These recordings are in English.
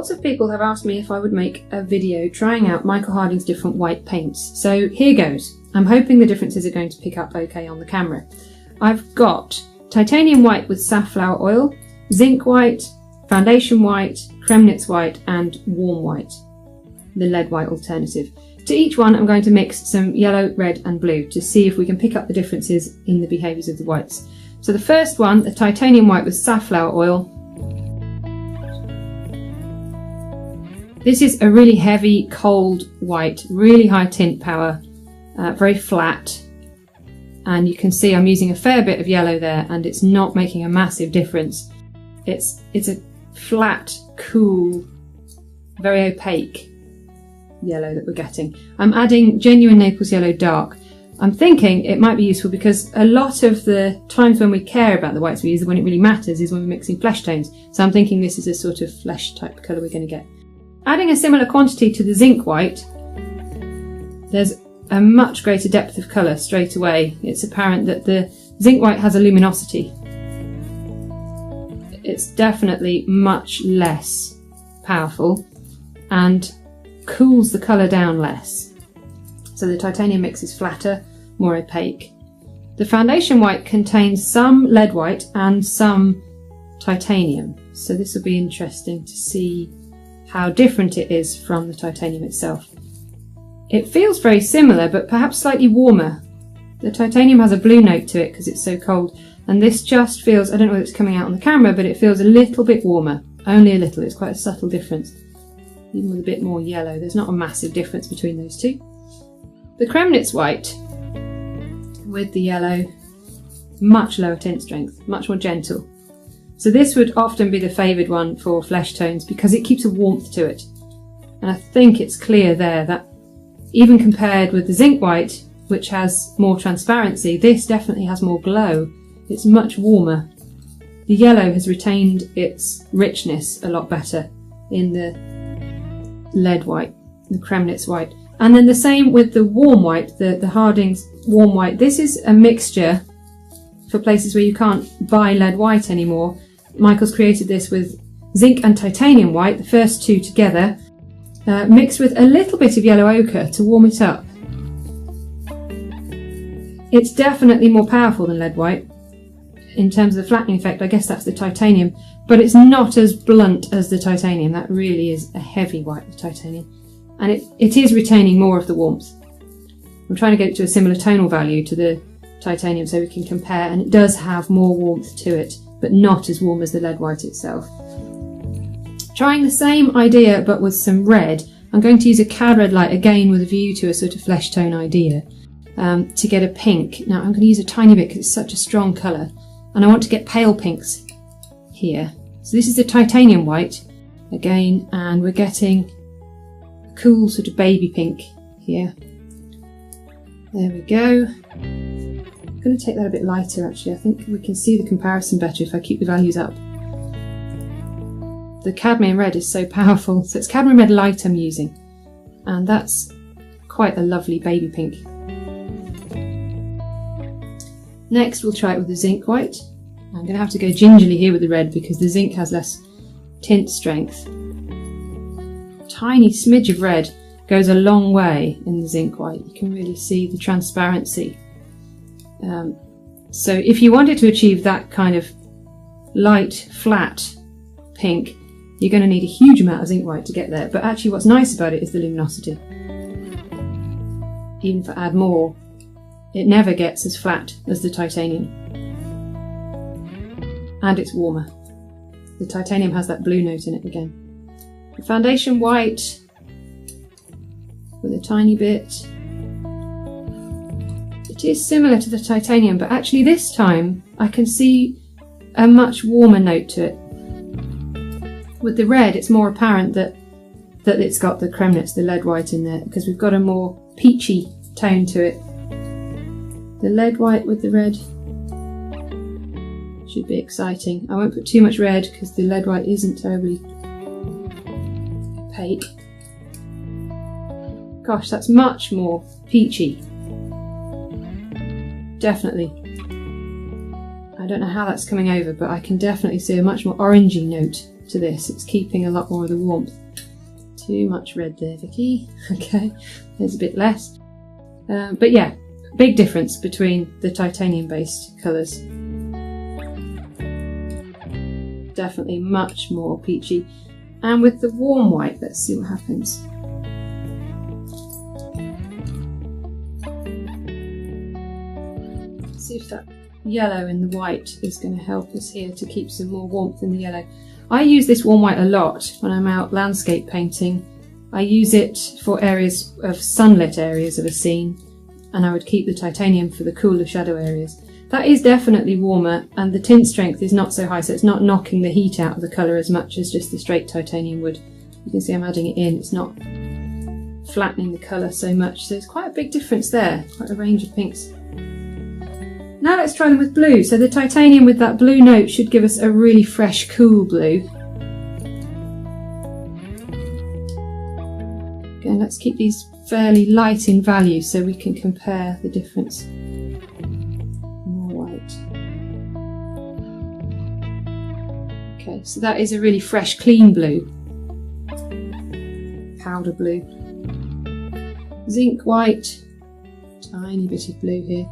Lots of people have asked me if I would make a video trying out Michael Harding's different white paints. So here goes. I'm hoping the differences are going to pick up okay on the camera. I've got titanium white with safflower oil, zinc white, foundation white, Kremnitz white and warm white, the lead white alternative. To each one I'm going to mix some yellow, red and blue to see if we can pick up the differences in the behaviours of the whites. So the first one, the titanium white with safflower oil. This is a really heavy, cold white, really high tint power, very flat. And you can see I'm using a fair bit of yellow there and it's not making a massive difference. It's a flat, cool, very opaque yellow that we're getting. I'm adding genuine Naples yellow dark. I'm thinking it might be useful because a lot of the times when we care about the whites we use, when it really matters, is when we're mixing flesh tones. So I'm thinking this is a sort of flesh type colour we're going to get. Adding a similar quantity to the zinc white, there's a much greater depth of colour straight away. It's apparent that the zinc white has a luminosity. It's definitely much less powerful and cools the colour down less. So the titanium mix is flatter, more opaque. The foundation white contains some lead white and some titanium. So this will be interesting to see how different it is from the titanium itself. It feels very similar, but perhaps slightly warmer. The titanium has a blue note to it because it's so cold, and this just feels, I don't know whether it's coming out on the camera, but it feels a little bit warmer. Only a little, it's quite a subtle difference. Even with a bit more yellow, there's not a massive difference between those two. The Kremnitz white with the yellow, much lower tint strength, much more gentle. So this would often be the favoured one for flesh tones because it keeps a warmth to it. And I think it's clear there that even compared with the zinc white, which has more transparency, this definitely has more glow. It's much warmer. The yellow has retained its richness a lot better in the lead white, the Kremnitz white. And then the same with the warm white, the Harding's warm white. This is a mixture for places where you can't buy lead white anymore. Michael's created this with zinc and titanium white, the first two together, mixed with a little bit of yellow ochre to warm it up. It's definitely more powerful than lead white in terms of the flattening effect. I guess that's the titanium, but it's not as blunt as the titanium. That really is a heavy white, the titanium, and it is retaining more of the warmth. I'm trying to get it to a similar tonal value to the titanium so we can compare, and it does have more warmth to it, but not as warm as the lead white itself. Trying the same idea but with some red, I'm going to use a cad red light again with a view to a sort of flesh tone idea to get a pink. Now I'm going to use a tiny bit because it's such a strong colour and I want to get pale pinks here. So this is the titanium white again, and we're getting a cool sort of baby pink here. There we go. I'm going to take that a bit lighter actually. I think we can see the comparison better if I keep the values up. The cadmium red is so powerful, so it's cadmium red light I'm using, and that's quite a lovely baby pink. Next we'll try it with the zinc white. I'm going to have to go gingerly here with the red because the zinc has less tint strength. Tiny smidge of red goes a long way in the zinc white. You can really see the transparency. So if you wanted to achieve that kind of light, flat pink, you're going to need a huge amount of zinc white to get there. But actually what's nice about it is the luminosity. Even if I add more, it never gets as flat as the titanium. And it's warmer. The titanium has that blue note in it again. The foundation white with a tiny bit. It is similar to the titanium, but actually this time I can see a much warmer note to it. With the red, it's more apparent that it's got the Kremnitz, the lead white in there, because we've got a more peachy tone to it. The lead white with the red should be exciting. I won't put too much red because the lead white isn't terribly opaque. Gosh, that's much more peachy. Definitely. I don't know how that's coming over, but I can definitely see a much more orangey note to this. It's keeping a lot more of the warmth. Too much red there, Vicky. Okay, there's a bit less. But yeah, big difference between the titanium based colours. Definitely much more peachy. And with the warm white, let's see what happens. See if that yellow in the white is going to help us here to keep some more warmth in the yellow. I use this warm white a lot when I'm out landscape painting. I use it for areas of sunlit areas of a scene, and I would keep the titanium for the cooler shadow areas. That is definitely warmer, and the tint strength is not so high, so it's not knocking the heat out of the colour as much as just the straight titanium would. You can see I'm adding it in, it's not flattening the colour so much, so it's quite a big difference there, quite a range of pinks. Now let's try them with blue. So the titanium with that blue note should give us a really fresh, cool blue. Again, let's keep these fairly light in value so we can compare the difference. More white. Okay, so that is a really fresh, clean blue. Powder blue. Zinc white. Tiny bit of blue here.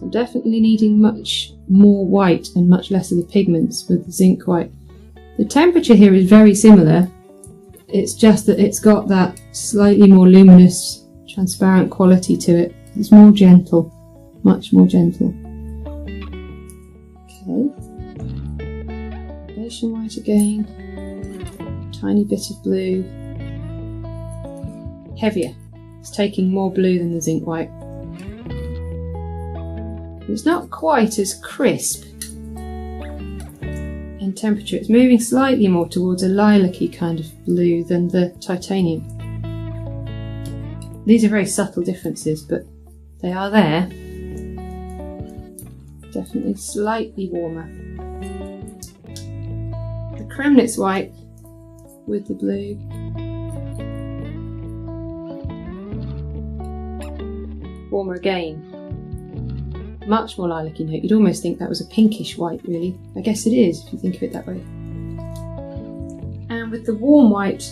I'm definitely needing much more white and much less of the pigments with the zinc white. The temperature here is very similar, it's just that it's got that slightly more luminous, transparent quality to it. It's more gentle, much more gentle. Okay, foundation white again, tiny bit of blue, heavier, it's taking more blue than the zinc white. It's not quite as crisp in temperature. It's moving slightly more towards a lilac-y kind of blue than the titanium. These are very subtle differences, but they are there. Definitely slightly warmer. The Kremnitz white with the blue. Warmer again. Much more lilac-y note. You'd almost think that was a pinkish white, really. I guess it is, if you think of it that way. And with the warm white,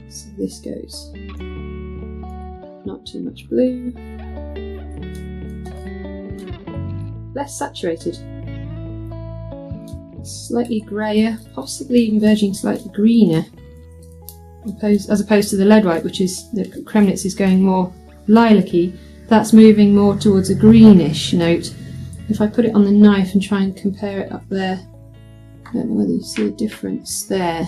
so this goes. Not too much blue. Less saturated. Slightly greyer, possibly even verging slightly greener, as opposed to the lead white, which is, the Kremnitz is going more lilac-y. That's moving more towards a greenish note. If I put it on the knife and try and compare it up there, I don't know whether you see a difference there,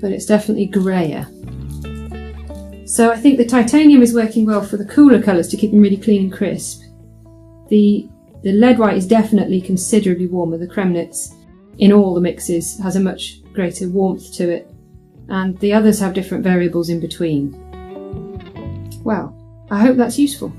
but it's definitely greyer. So I think the titanium is working well for the cooler colours to keep them really clean and crisp. The lead white is definitely considerably warmer. The Kremnitz in all the mixes has a much greater warmth to it, and the others have different variables in between. Well, I hope that's useful.